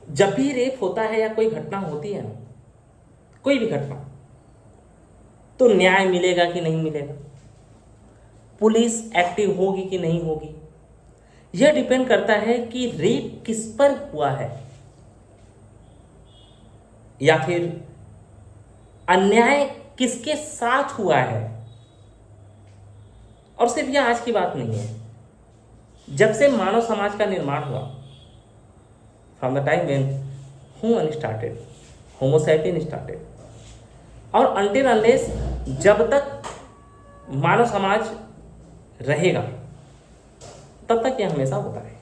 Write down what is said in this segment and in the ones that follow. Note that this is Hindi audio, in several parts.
जब भी रेप होता है या कोई घटना होती है ना, कोई भी घटना, तो न्याय मिलेगा कि नहीं मिलेगा, पुलिस एक्टिव होगी कि नहीं होगी, यह डिपेंड करता है कि रेप किस पर हुआ है, या फिर अन्याय किसके साथ हुआ है। और सिर्फ यह आज की बात नहीं है, जब से मानव समाज का निर्माण हुआ, from the time when human started, homo sapien started, और अनटिल अनलेस जब तक मानव समाज रहेगा तब तक यह हमेशा होता रहेगा।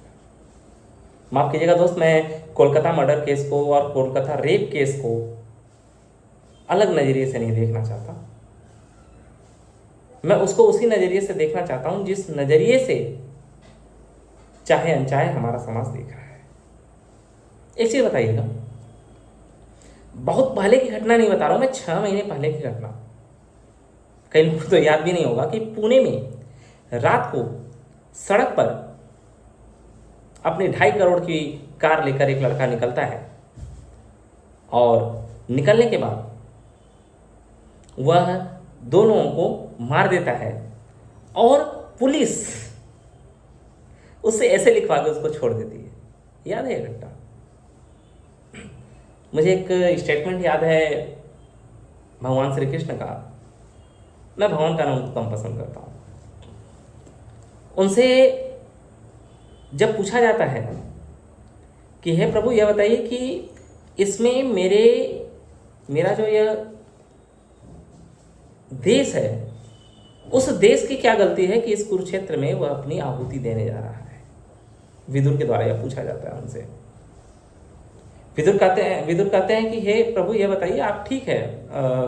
माफ कीजिएगा दोस्त, मैं कोलकाता मर्डर केस को और कोलकाता रेप केस को अलग नजरिए से नहीं देखना चाहता। मैं उसको उसी नजरिए से देखना चाहता हूं जिस नजरिए से चाहे अनचाहे हमारा समाज देख रहा है। एक चीज बताइएगा, बहुत पहले की घटना नहीं बता रहा हूं मैं, 6 महीने पहले की घटना, कई लोगों को तो याद भी नहीं होगा कि पुणे में रात को सड़क पर अपनी 2.5 करोड़ की कार लेकर एक लड़का निकलता है, और निकलने के बाद वह 2 लोगों को मार देता है, और पुलिस उससे ऐसे लिखवा के उसको छोड़ देती है। याद है ये घटना? मुझे एक स्टेटमेंट याद है भगवान श्री कृष्ण का, मैं भगवान का नाम तो कम पसंद करता हूँ। उनसे जब पूछा जाता है कि हे प्रभु यह बताइए कि इसमें मेरा जो यह देश है, उस देश की क्या गलती है कि इस कुरुक्षेत्र में वह अपनी आहुति देने जा रहा है। विदुर के द्वारा यह पूछा जाता है उनसे। विदुर कहते हैं कि हे प्रभु यह बताइए, आप ठीक है,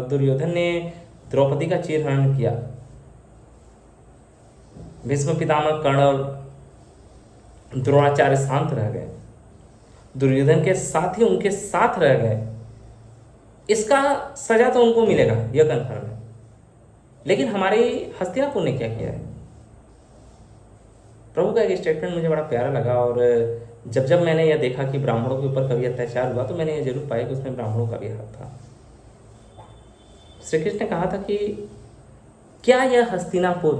दुर्योधन ने द्रौपदी का चीरहरण किया, भीष्म पितामह कर्ण और द्रोणाचार्य शांत रह गए, दुर्योधन के साथ ही उनके साथ रह गए, इसका सजा तो उनको मिलेगा, यह कन्फर्म है। लेकिन हमारी हस्तिनापुर ने क्या किया है? प्रभु का एक स्टेटमेंट मुझे बड़ा प्यारा लगा, और जब मैंने यह देखा कि ब्राह्मणों के ऊपर कभी अत्याचार हुआ, तो मैंने यह जरूर पाया कि उसमें ब्राह्मणों का भी हाथ था। श्री कृष्ण ने कहा था कि क्या यह हस्तिनापुर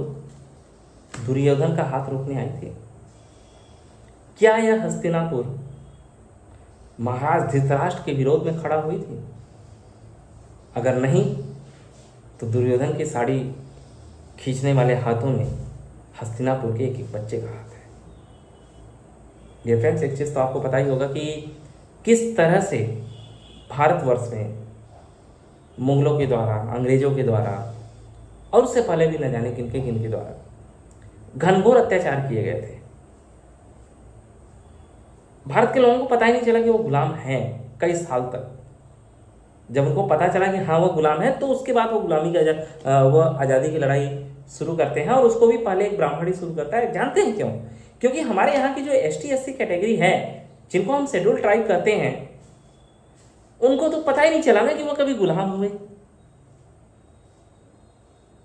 दुर्योधन का हाथ रोकने आई थी? क्या यह हस्तिनापुर महाराज धृतराष्ट्र के विरोध में खड़ा हुई थी? अगर नहीं, तो दुर्योधन की साड़ी खींचने वाले हाथों में हस्तिनापुर के एक एक बच्चे का हाथ है। डियर फ्रेंड्स, एक चीज़ तो आपको पता ही होगा कि किस तरह से भारतवर्ष में मुगलों के द्वारा, अंग्रेजों के द्वारा, और उससे पहले भी न जाने किनके द्वारा घनघोर अत्याचार किए गए थे। भारत के लोगों को पता ही नहीं चला कि वो गुलाम हैं कई साल तक। जब उनको पता चला कि हाँ वो गुलाम है, तो उसके बाद वो गुलामी का वो आज़ादी की लड़ाई शुरू करते हैं, और उसको भी पहले एक ब्राह्मण ही शुरू करता है। जानते हैं क्यों? क्योंकि हमारे यहाँ की जो ST SC कैटेगरी है, जिनको हम शेड्यूल ट्राइब कहते हैं, उनको तो पता ही नहीं चला ना कि वो कभी गुलाम हुए।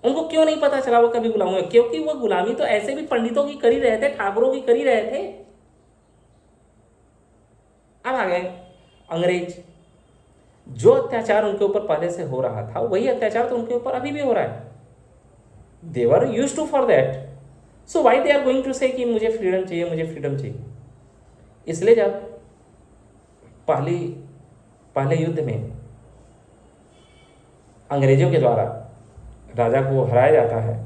उनको क्यों नहीं पता चला वो कभी गुलाम हुए? क्योंकि वो गुलामी तो ऐसे भी पंडितों की कर ही रहे थे, ठाकुरों की कर ही रहे थे। अब आ गए अंग्रेज। जो अत्याचार उनके ऊपर पहले से हो रहा था, वही अत्याचार तो उनके ऊपर अभी भी हो रहा है। They were used to for that, so why they are going to say कि मुझे फ्रीडम चाहिए, मुझे फ्रीडम चाहिए। इसलिए जब पहले युद्ध में अंग्रेजों के द्वारा राजा को हराया जाता है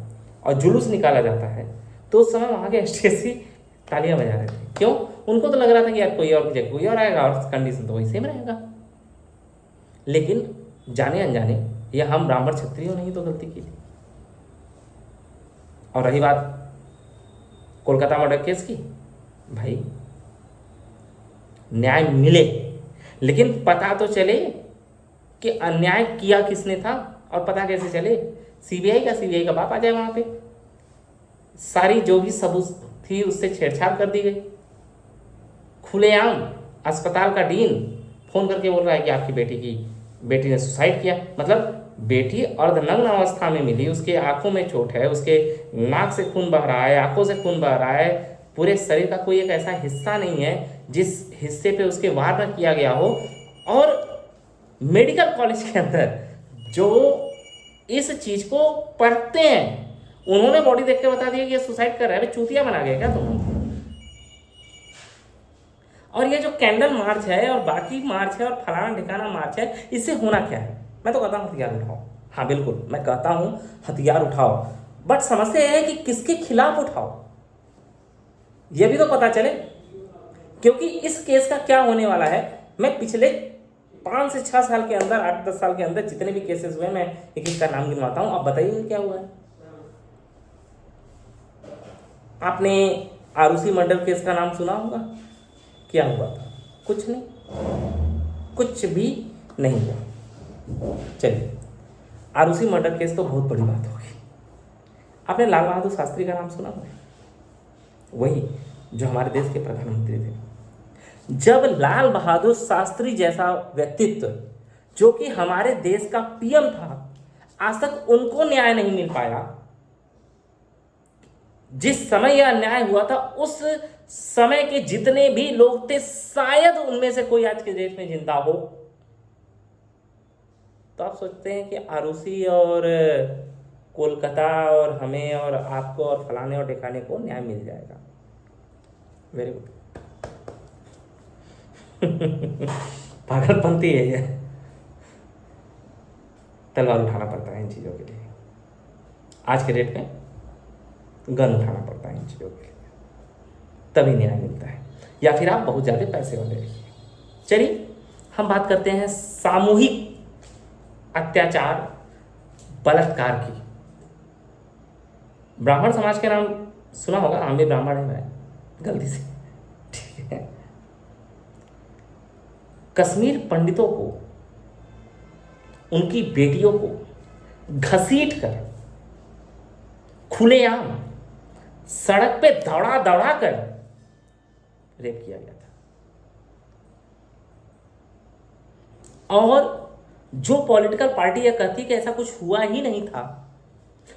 और जुलूस निकाला जाता है, तो उस समय वहाँ के ST SC तालियां बजा रहे थे। क्यों? उनको तो लग रहा था कि यार कोई और की जगह कोई और आएगा और कंडीशन तो वही सेम रहेगा। लेकिन जाने अनजाने यह हम ब्राह्मण क्षत्रियों ने ही तो गलती की थी। और रही बात कोलकाता मर्डर केस की, भाई न्याय मिले, लेकिन पता तो चले कि अन्याय किया किसने था। और पता कैसे चले? सीबीआई का बाप आ जाए वहां पे, सारी जो भी सबूत थी उससे छेड़छाड़ कर दी गई। खुलेआम अस्पताल का डीन फोन करके बोल रहा है कि आपकी बेटी ने सुसाइड किया। मतलब बेटी अर्धनग्न अवस्था में मिली, उसके आंखों में चोट है, उसके नाक से खून बह रहा है, आंखों से खून बह रहा है, पूरे शरीर का कोई एक ऐसा हिस्सा नहीं है जिस हिस्से पे उसके वार न किया गया हो, और मेडिकल कॉलेज के अंदर जो इस चीज को पढ़ते हैं उन्होंने बॉडी देख के बता दिया कि ये सुसाइड कर रहा है। चूतिया बना गया क्या तुम? और ये जो कैंडल मार्च है और बाकी मार्च है और फलाना ठिकाना मार्च है, इससे होना क्या है? मैं तो कहता हूँ हथियार उठाओ। हाँ बिल्कुल, मैं कहता हूँ हथियार उठाओ, बट समस्या यह है कि किसके खिलाफ उठाओ, यह भी तो पता चले। क्योंकि इस केस का क्या होने वाला है, मैं पिछले 5 से 6 साल के अंदर, 8-10 साल के अंदर जितने भी केसेस हुए, मैं एक एक का नाम गिनवाता हूं। आप बताइए क्या हुआ है। आपने आरुषि मर्डर केस का नाम सुना होगा, क्या हुआ था? कुछ नहीं, कुछ भी नहीं हुआ। चलिए, आरुषि मर्डर केस तो बहुत बड़ी बात होगी। आपने लाल बहादुर शास्त्री का नाम सुना होगा, वही जो हमारे देश के प्रधानमंत्री थे। जब लाल बहादुर शास्त्री जैसा व्यक्तित्व, जो कि हमारे देश का पीएम था, आज तक उनको न्याय नहीं मिल पाया। जिस समय यह अन्याय हुआ था, उस समय के जितने भी लोग थे, शायद उनमें से कोई आज के डेट में जिंदा हो। तो आप सोचते हैं कि आरुषि और कोलकाता और हमें और आपको और फलाने और ठिकाने को न्याय मिल जाएगा। Very good. पागलपंती है ये। तलवार उठाना पड़ता है इन चीज़ों के लिए। आज के डेट में गन उठाना पड़ता है इन चीज़ों के लिए, तभी न्याय मिलता है, या फिर आप बहुत ज़्यादा पैसे वाले रहिए। चलिए, हम बात करते हैं सामूहिक अत्याचार, बलात्कार की। ब्राह्मण समाज के नाम सुना होगा, हम भी ब्राह्मण हैं, मैं गलती से, ठीक है। कश्मीर पंडितों को, उनकी बेटियों को घसीट कर खुलेआम सड़क पे दौड़ा दौड़ा कर रेप किया गया था। और जो पॉलिटिकल पार्टी यह कहती कि ऐसा कुछ हुआ ही नहीं था,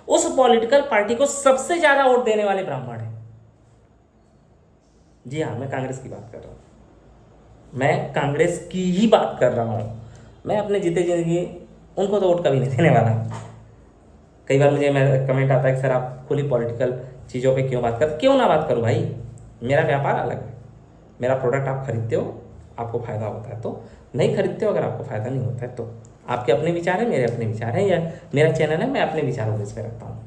उस पॉलिटिकल पार्टी को सबसे ज्यादा वोट देने वाले ब्राह्मण हैं। जी हाँ, मैं कांग्रेस की बात कर रहा हूं, मैं कांग्रेस की ही बात कर रहा हूं। मैं अपने जीते जिंदगी उनको तो वोट कभी नहीं देने वाला। कई बार मुझे कमेंट आता है कि सर आप खुली पॉलिटिकल चीज़ों पे क्यों बात करते? क्यों ना बात करूं भाई, मेरा व्यापार अलग है। मेरा प्रोडक्ट आप खरीदते हो, आपको फ़ायदा होता है तो, नहीं खरीदते हो अगर आपको फ़ायदा नहीं होता है तो। आपके अपने विचार हैं, मेरे अपने विचार हैं, या मेरा चैनल है, मैं अपने विचारों को इस पर रखता हूँ।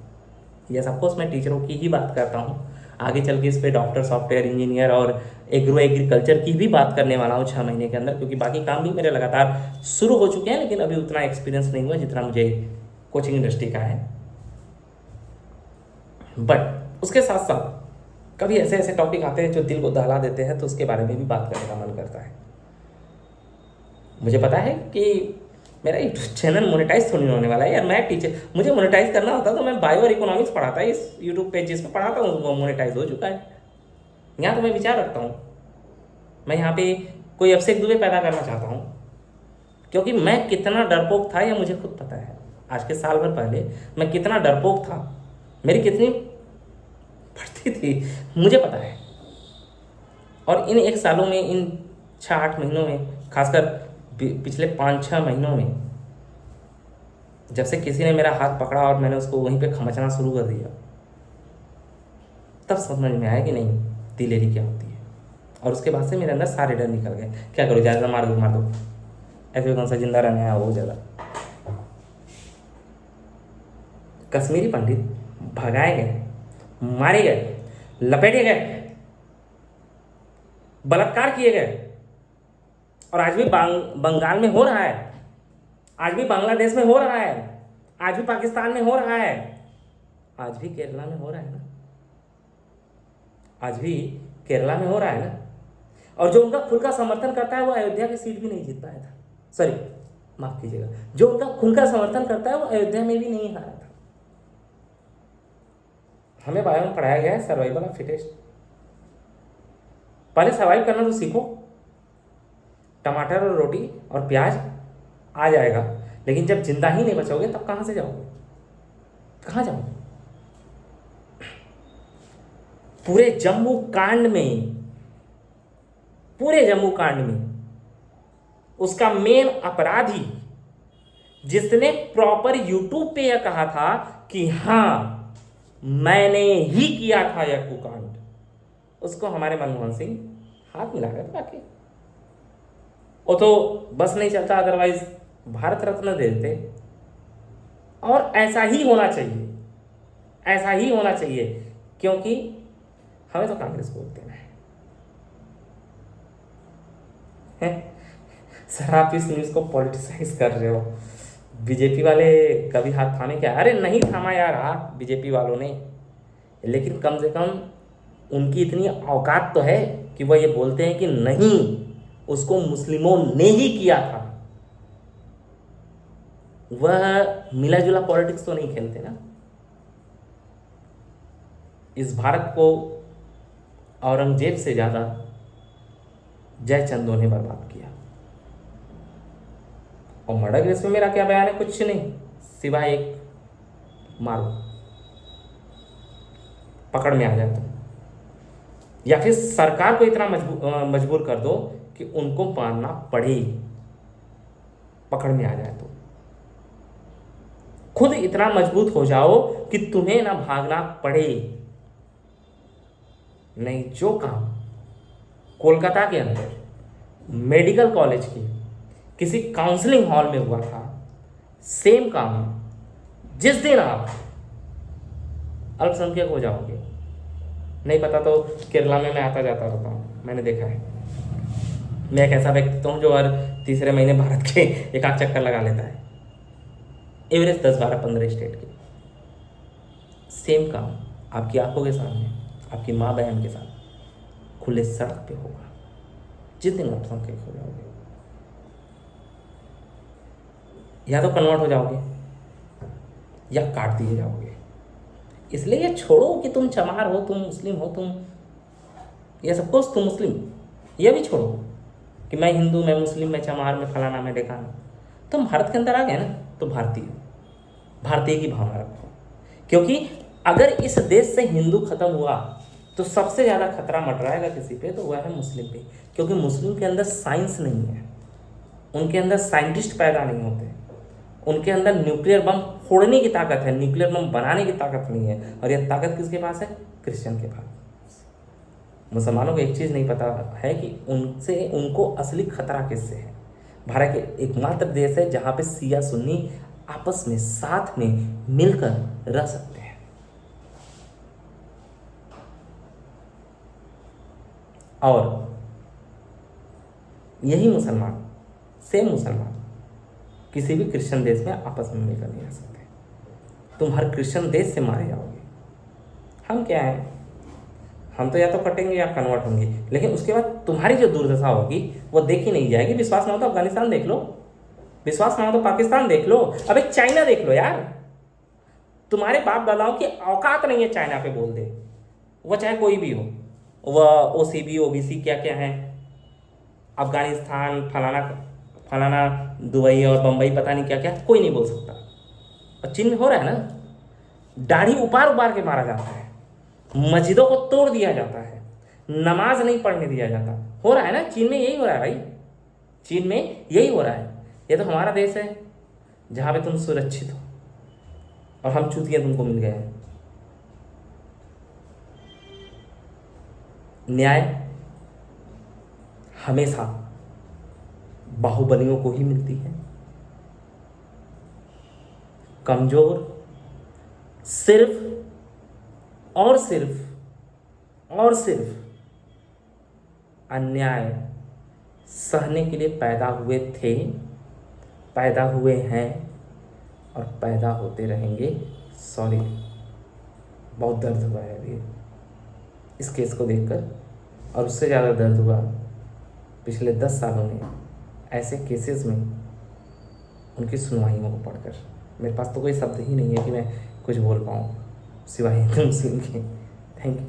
यस ऑफकोर्स, मैं टीचरों की ही बात करता हूँ। आगे चल के इस पर डॉक्टर, सॉफ्टवेयर इंजीनियर और एग्रीकल्चर की भी बात करने वाला हूँ 6 महीने के अंदर, क्योंकि बाकी काम भी मेरे लगातार शुरू हो चुके हैं, लेकिन अभी उतना एक्सपीरियंस नहीं हुआ जितना मुझे कोचिंग इंडस्ट्री का है। बट उसके साथ साथ कभी ऐसे ऐसे टॉपिक आते हैं जो दिल को दहला देते हैं, तो उसके बारे में भी बात करने का मन करता है। मुझे पता है कि मेरा यूट्यूब चैनल मोनेटाइज थोड़ी होने वाला है यार। मैं टीचर, मुझे मोनेटाइज करना होता तो मैं बायो और इकोनॉमिक्स पढ़ाता है इस यूट्यूब पे, जिसमें पढ़ाता हूँ वो मोनेटाइज हो चुका है। यहाँ तो मैं विचार रखता हूँ, मैं यहाँ पे कोई अभिषेक दुबे पैदा करना चाहता हूँ, क्योंकि मैं कितना डरपोक था यह मुझे खुद पता है। आज के साल भर पहले मैं कितना डरपोक था, मेरी कितनी बढ़ती थी, मुझे पता है। और इन 1 सालों में, इन 6-8 महीनों में, खासकर पिछले 5-6 महीनों में, जब से किसी ने मेरा हाथ पकड़ा और मैंने उसको वहीं पे खमचना शुरू कर दिया, तब समझ में आया कि नहीं दिलेरी क्या होती है। और उसके बाद से मेरे अंदर सारे डर निकल गए। क्या करो, ज़्यादा मार दो, ऐसे कौन सा जिंदा रहना है, वो ज़्यादा। कश्मीरी पंडित भगाए गए, मारे गए, लपेटे गए, बलात्कार किए गए, और आज भी बंगाल में हो रहा है, आज भी बांग्लादेश में हो रहा है, आज भी पाकिस्तान में हो रहा है, आज भी केरला में हो रहा है ना, आज भी केरला में हो रहा है ना। और जो उनका खुद का समर्थन करता है वो अयोध्या की सीट भी नहीं जीत पाया था, सॉरी माफ कीजिएगा, जो उनका खुद का समर्थन करता है वो अयोध्या में भी नहीं हारा था। हमें बायो में पढ़ाया गया है सर्वाइवल ऑफ फिटेस्ट। पहले सर्वाइव करना तो सीखो। टमाटर और रोटी और प्याज आ जाएगा, लेकिन जब जिंदा ही नहीं बचोगे तब कहां से जाओगे, कहां जाओगे? पूरे जम्मू कांड में पूरे जम्मू कांड में उसका मेन अपराधी जिसने प्रॉपर यूट्यूब पे यह कहा था कि हाँ मैंने ही किया था यह कुकांड, उसको हमारे मनमोहन सिंह हाथ मिला कर बाकी वो तो बस नहीं चलता, अदरवाइज भारत रत्न दे देते। और ऐसा ही होना चाहिए, ऐसा ही होना चाहिए, क्योंकि हमें तो कांग्रेस को वोट देना है। सर आप इस न्यूज़ को पॉलिटिसाइज कर रहे हो। बीजेपी वाले कभी हाथ थामे क्या? अरे नहीं थामा यार हाथ बीजेपी वालों ने, लेकिन कम से कम उनकी इतनी औकात तो है कि वह ये बोलते हैं कि नहीं उसको मुस्लिमों ने ही किया था। वह मिला जुला पॉलिटिक्स तो नहीं खेलते ना। इस भारत को औरंगजेब से ज्यादा जयचंदों ने बर्बाद किया। और मर्डर केस में मेरा क्या बयान है? कुछ नहीं, सिवाय एक मारो, पकड़ में आ जाए तो, या फिर सरकार को इतना मजबूर कर दो कि उनको मानना पड़े, पकड़ में आ जाए तो। खुद इतना मजबूत हो जाओ कि तुम्हें ना भागना पड़े। नहीं, जो काम कोलकाता के अंदर मेडिकल कॉलेज की किसी काउंसलिंग हॉल में हुआ था, सेम काम जिस दिन आप अल्पसंख्यक हो जाओगे, नहीं पता तो केरला में मैं आता जाता रहता हूँ, मैंने देखा है। मैं एक ऐसा व्यक्ति हूँ जो हर तीसरे महीने भारत के एक आध चक्कर लगा लेता है, एवरेज 10, 12, 15 स्टेट के। सेम काम आपकी आंखों के सामने, आपकी माँ बहन के साथ खुले सड़क पे होगा जिस दिन आप संख्यक हो जाओगे। या तो कन्वर्ट हो जाओगे या काट दिए जाओगे। इसलिए ये छोड़ो कि तुम चमार हो, तुम मुस्लिम हो, तुम ये सब कुछ, तुम मुस्लिम, ये भी छोड़ो कि मैं हिंदू, मैं मुस्लिम, मैं चमार, मैं फलाना, मैं ढेकाना। तुम भारत के अंदर आ गए ना तो भारतीय की भावना रखो, क्योंकि अगर इस देश से हिंदू खत्म हुआ तो सबसे ज़्यादा खतरा मंडराएगा किसी पे, तो वह है मुस्लिम पे। क्योंकि मुस्लिम के अंदर साइंस नहीं है, उनके अंदर साइंटिस्ट पैदा नहीं होते, उनके अंदर न्यूक्लियर बम फोड़ने की ताकत है, न्यूक्लियर बम बनाने की ताकत नहीं है। और यह ताकत किसके पास है? क्रिश्चियन के पास। मुसलमानों को एक चीज़ नहीं पता है कि उनसे उनको असली खतरा किससे है। भारत के एकमात्र देश है जहाँ पे सिया सुन्नी आपस में साथ में मिलकर रह सकते हैं। और यही मुसलमान, सेम मुसलमान किसी भी क्रिश्चियन देश में आपस में मिलकर नहीं रह सकते। तुम हर क्रिश्चियन देश से मारे जाओगे। हम क्या हैं? हम तो या तो कटेंगे या कन्वर्ट होंगे, लेकिन उसके बाद तुम्हारी जो दुर्दशा होगी वो देखी नहीं जाएगी। विश्वास ना हो तो अफगानिस्तान देख लो, विश्वास ना हो तो पाकिस्तान देख लो, अबे चाइना देख लो यार। तुम्हारे बाप दादाओं की औकात नहीं है चाइना पे बोल दे, वह चाहे कोई भी हो, वह OCB OBC क्या क्या है, अफगानिस्तान फलाना फलाना, दुबई और बम्बई, पता नहीं क्या क्या, कोई नहीं बोल सकता। और चीन में हो रहा है ना, दाढ़ी उपार उपार के मारा जाता है, मस्जिदों को तोड़ दिया जाता है, नमाज नहीं पढ़ने दिया जाता। हो रहा है ना, चीन में यही हो रहा है भाई, चीन में यही हो रहा है। ये तो हमारा देश है जहाँ पे तुम सुरक्षित हो और हम चूतिया तुमको मिल गए हैं। न्याय हमेशा बाहुबलियों को ही मिलती है, कमजोर सिर्फ और सिर्फ अन्याय सहने के लिए पैदा हुए थे, पैदा हुए हैं और पैदा होते रहेंगे। सॉरी, बहुत दर्द हुआ है अभी इस केस को देखकर, और उससे ज़्यादा दर्द हुआ पिछले 10 सालों में ऐसे केसेस में उनकी सुनवाइयों को पढ़कर। मेरे पास तो कोई शब्द ही नहीं है कि मैं कुछ बोल पाऊँ सिवाय हिंदू मुस्लिम के। Thank you.